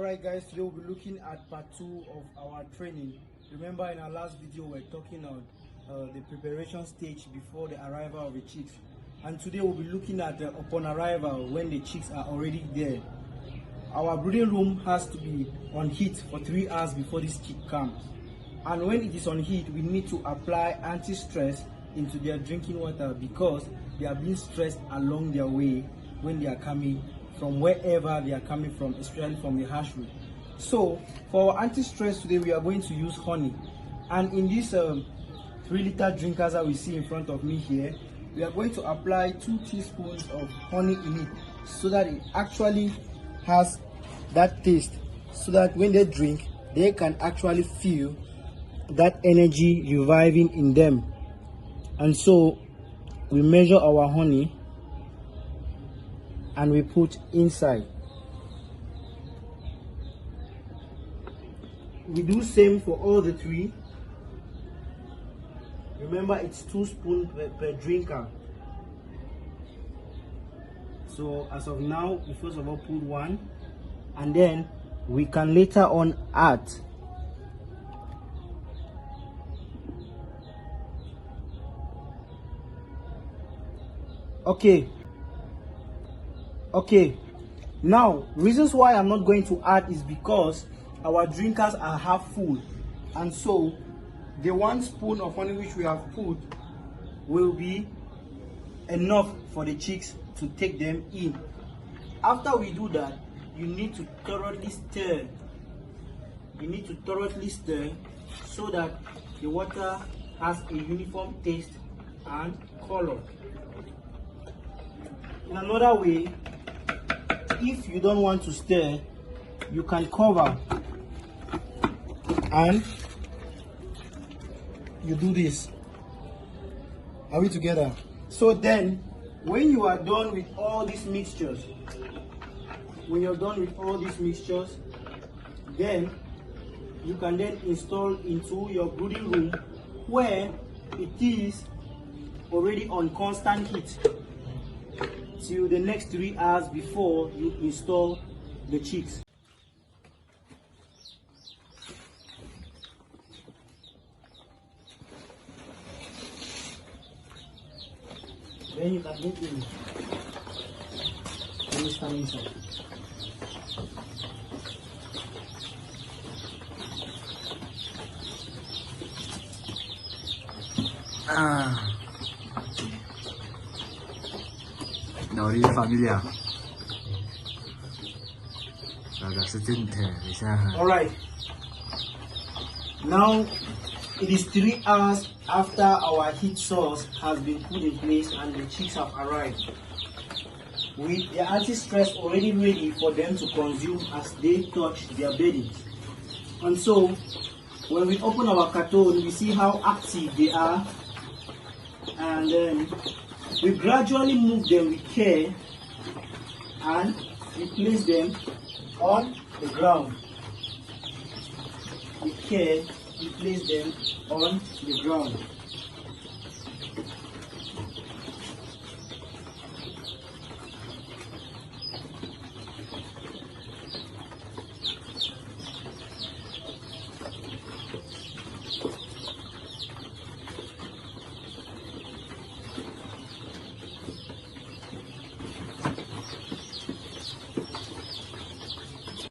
Alright guys, today we'll be looking at part 2 of our training. Remember in our last video we were talking on the preparation stage before the arrival of the chicks, and today we'll be looking at upon arrival when the chicks are already there. Our brooding room has to be on heat for 3 hours before this chick comes, and when it is on heat we need to apply anti-stress into their drinking water because they are being stressed along their way when they are coming from wherever they are coming from, especially from the hatchery. So for our anti-stress today we are going to use honey, and in this 3-liter drinkers that we see in front of me here, we are going to apply 2 teaspoons of honey in it so that it actually has that taste, so that when they drink they can actually feel that energy reviving in them. And so we measure our honey and we put inside. We do same for all the 3. Remember, it's 2 spoons per drinker. So as of now, we first of all put 1, and then we can later on add Okay, now reasons why I'm not going to add is because our drinkers are half full, and so the 1 spoon of honey which we have put will be enough for the chicks to take them in. After we do that, you need to thoroughly stir. So that the water has a uniform taste and color. In another way, if you don't want to stir, you can cover and you do this. Are we together? So then when you are done with all these mixtures, then you can then install into your brooding room where it is already on constant heat till the next 3 hours before you install the chicks. Then you can get in. Let me stand inside. Alright, now it is 3 hours after our heat source has been put in place and the chicks have arrived, with the anti-stress already ready for them to consume as they touch their beddings. And so when we open our carton, we see how active they are, and then we gradually move them with care and we place them on the ground. With care, we place them on the ground.